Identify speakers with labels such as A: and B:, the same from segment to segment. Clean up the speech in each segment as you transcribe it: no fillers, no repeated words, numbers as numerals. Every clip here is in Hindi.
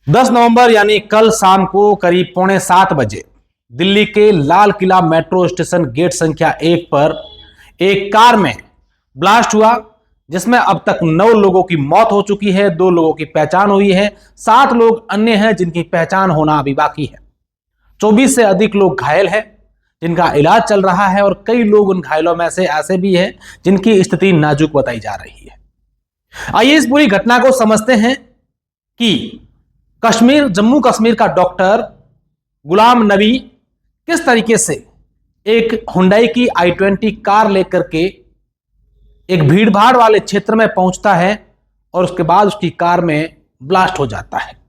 A: 10 नवंबर यानी कल शाम को करीब 6:45 बजे दिल्ली के Lal Qila metro station gate संख्या 1 पर एक कार में ब्लास्ट हुआ, जिसमें अब तक 9 लोगों की मौत हो चुकी है, 2 लोगों की पहचान हुई है, 7 लोग अन्य हैं जिनकी पहचान होना अभी बाकी है। 24 से अधिक लोग घायल हैं जिनका इलाज चल रहा है और कई लोग उन घायलों में से ऐसे भी हैं जिनकी स्थिति नाजुक बताई जा रही है। आइए इस पूरी घटना को समझते हैं कि जम्मू कश्मीर का डॉक्टर गुलाम नबी किस तरीके से एक हुंडई की i20 कार लेकर के एक भीड़भाड़ वाले क्षेत्र में पहुंचता है और उसके बाद उसकी कार में ब्लास्ट हो जाता है।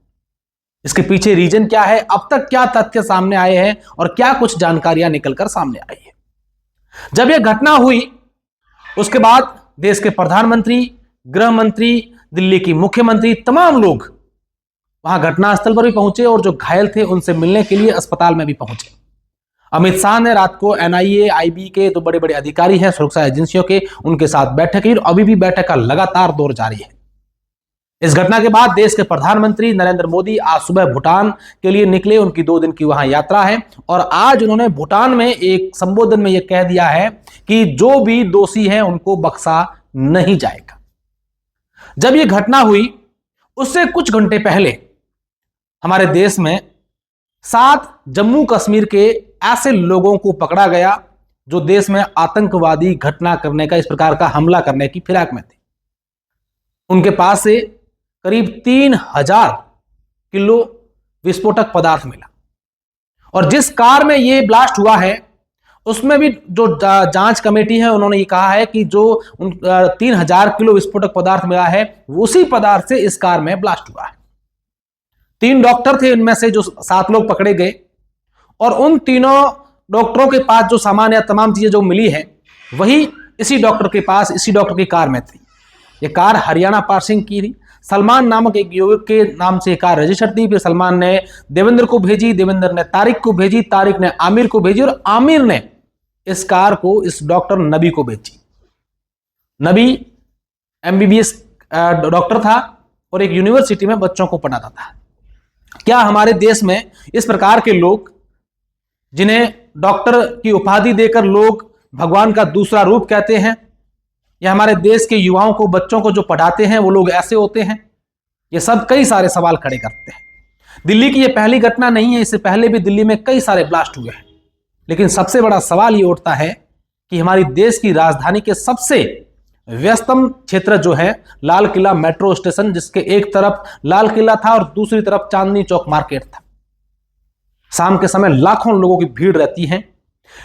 A: इसके पीछे रीजन क्या है, अब तक क्या तथ्य सामने आए हैं और क्या कुछ जानकारियां निकलकर सामने आई है। जब यह घटना हुई उसके बाद देश के प्रधानमंत्री, गृह मंत्री, दिल्ली की मुख्यमंत्री, तमाम लोग वहां घटनास्थल पर भी पहुंचे और जो घायल थे उनसे मिलने के लिए अस्पताल में भी पहुंचे। अमित शाह ने रात को एनआईए, आईबी के तो बड़े बड़े अधिकारी हैं सुरक्षा एजेंसियों के, उनके साथ बैठक की और अभी भी बैठक का लगातार दौर जारी है। इस घटना के बाद देश के प्रधानमंत्री नरेंद्र मोदी आज सुबह भूटान के लिए निकले, उनकी 2 दिन की वहां यात्रा है और आज उन्होंने भूटान में एक संबोधन में यह कह दिया है कि जो भी दोषी हैं उनको बख्शा नहीं जाएगा। जब यह घटना हुई उससे कुछ घंटे पहले हमारे देश में 7 जम्मू कश्मीर के ऐसे लोगों को पकड़ा गया जो देश में आतंकवादी घटना करने का, इस प्रकार का हमला करने की फिराक में थे। उनके पास से करीब 3000 किलो विस्फोटक पदार्थ मिला और जिस कार में यह ब्लास्ट हुआ है उसमें भी जो जांच कमेटी है उन्होंने ये कहा है कि जो 3000 किलो विस्फोटक पदार्थ मिला है उसी पदार्थ से इस कार में ब्लास्ट हुआ है। 3 डॉक्टर थे इनमें से जो 7 लोग पकड़े गए और उन तीनों डॉक्टरों के पास जो सामान या तमाम चीजें जो मिली है वही इसी डॉक्टर के पास, इसी डॉक्टर की कार में थी। ये कार हरियाणा पासिंग की थी। सलमान नामक एक युवक के नाम से कार रजिस्टर्ड थी। फिर सलमान ने देवेंद्र को भेजी, देवेंद्र ने तारिक को भेजी, तारिक ने आमिर को भेजी और आमिर ने इस कार को इस डॉक्टर नबी को भेजी। नबी एमबीबीएस डॉक्टर था और एक यूनिवर्सिटी में बच्चों को पढ़ाता था। क्या हमारे देश में इस प्रकार के लोग जिन्हें डॉक्टर की उपाधि देकर लोग भगवान का दूसरा रूप कहते हैं, या हमारे देश के युवाओं को, बच्चों को जो पढ़ाते हैं वो लोग ऐसे होते हैं? ये सब कई सारे सवाल खड़े करते हैं। दिल्ली की ये पहली घटना नहीं है, इससे पहले भी दिल्ली में कई सारे ब्लास्ट हुए हैं। लेकिन सबसे बड़ा सवाल ये उठता है कि हमारी देश की राजधानी के सबसे व्यस्तम क्षेत्र जो है लाल किला मेट्रो स्टेशन, जिसके एक तरफ लाल किला था और दूसरी तरफ चांदनी चौक मार्केट था, शाम के समय लाखों लोगों की भीड़ रहती है।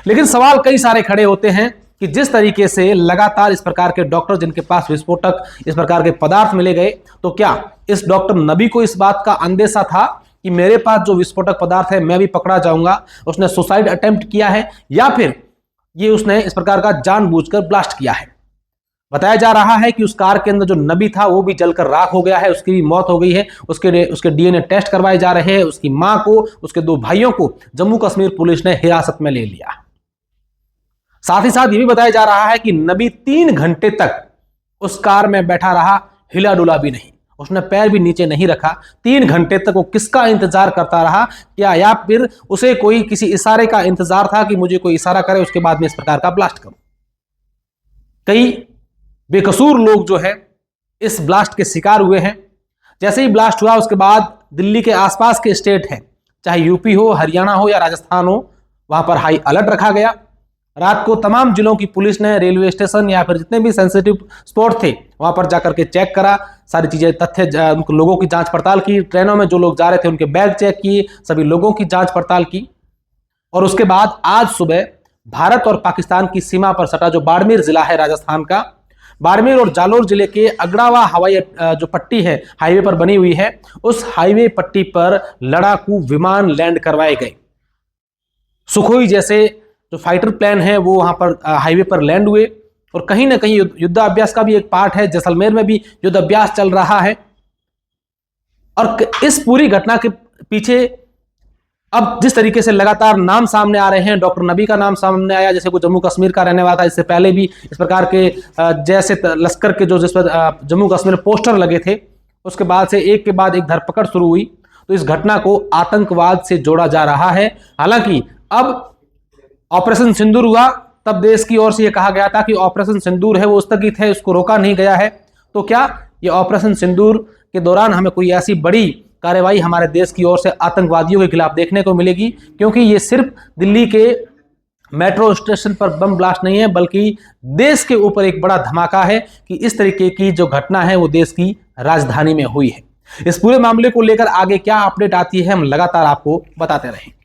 A: लेकिन सवाल कई सारे खड़े होते हैं कि जिस तरीके से लगातार इस प्रकार के डॉक्टर जिनके पास विस्फोटक, इस प्रकार के पदार्थ मिले गए, तो क्या इस डॉक्टर नबी को इस बात का अंदेशा था कि मेरे पास जो विस्फोटक पदार्थ है मैं भी पकड़ा जाऊंगा? उसने सुसाइड अटेम्प्ट किया है या फिर ये उसने इस प्रकार का जानबूझकर ब्लास्ट किया है? बताया जा रहा है कि उस कार के अंदर जो नबी था वो भी जलकर राख हो गया है, उसकी भी मौत हो गई है। उसके डीएनए टेस्ट करवाए जा रहे हैं। उसकी मां को, उसके 2 भाइयों को जम्मू कश्मीर पुलिस ने हिरासत में ले लिया। साथ ही साथ ये भी बताया जा रहा है कि नबी 3 घंटे तक उस कार में बैठा रहा, हिला डुला भी नहीं, उसने पैर भी नीचे नहीं रखा। 3 घंटे तक वो किसका इंतजार करता रहा? क्या या फिर उसे कोई किसी इशारे का इंतजार था कि मुझे कोई इशारा करे उसके बाद में इस प्रकार का ब्लास्ट करूं? कई बेकसूर लोग जो है इस ब्लास्ट के शिकार हुए हैं। जैसे ही ब्लास्ट हुआ उसके बाद दिल्ली के आसपास के स्टेट हैं, चाहे यूपी हो, हरियाणा हो या राजस्थान हो, वहां पर हाई अलर्ट रखा गया। रात को तमाम जिलों की पुलिस ने रेलवे स्टेशन या फिर जितने भी सेंसिटिव स्पॉट थे वहां पर जाकर के चेक करा, सारी चीजें, तथ्य, लोगों की जांच पड़ताल की। ट्रेनों में जो लोग जा रहे थे उनके बैग चेक किए, सभी लोगों की जांच पड़ताल की। और उसके बाद आज सुबह भारत और पाकिस्तान की सीमा पर सटा जो बाड़मेर जिला है राजस्थान का, बाड़मेर और जालोर जिले के अगड़ावा हवाई जो पट्टी है हाईवे पर बनी हुई है, उस हाईवे पट्टी पर लड़ाकू विमान लैंड करवाए गए। सुखोई जैसे जो फाइटर प्लेन है वो वहां पर हाईवे पर लैंड हुए और कहीं ना कहीं युद्धाभ्यास का भी एक पार्ट है। जैसलमेर में भी युद्धाभ्यास चल रहा है। और इस पूरी घटना के पीछे अब जिस तरीके से लगातार नाम सामने आ रहे हैं, डॉक्टर नबी का नाम सामने आया, जैसे कोई जम्मू कश्मीर का रहने वाला था, इससे पहले भी इस प्रकार के जैसे लश्कर के जो जिस पर जम्मू कश्मीर में पोस्टर लगे थे, उसके बाद से एक के बाद एक धरपकड़ शुरू हुई। तो इस घटना को आतंकवाद से जोड़ा जा रहा है। हालांकि अब ऑपरेशन सिंदूर हुआ, तब देश की ओर से यह कहा गया था कि ऑपरेशन सिंदूर है वो स्थगित है, उसको रोका नहीं गया है। तो क्या ये ऑपरेशन सिंदूर के दौरान हमें कोई ऐसी बड़ी कार्रवाई हमारे देश की ओर से आतंकवादियों के खिलाफ देखने को मिलेगी? क्योंकि ये सिर्फ दिल्ली के मेट्रो स्टेशन पर बम ब्लास्ट नहीं है, बल्कि देश के ऊपर एक बड़ा धमाका है कि इस तरीके की जो घटना है वो देश की राजधानी में हुई है। इस पूरे मामले को लेकर आगे क्या अपडेट आती है हम लगातार आपको बताते रहेंगे।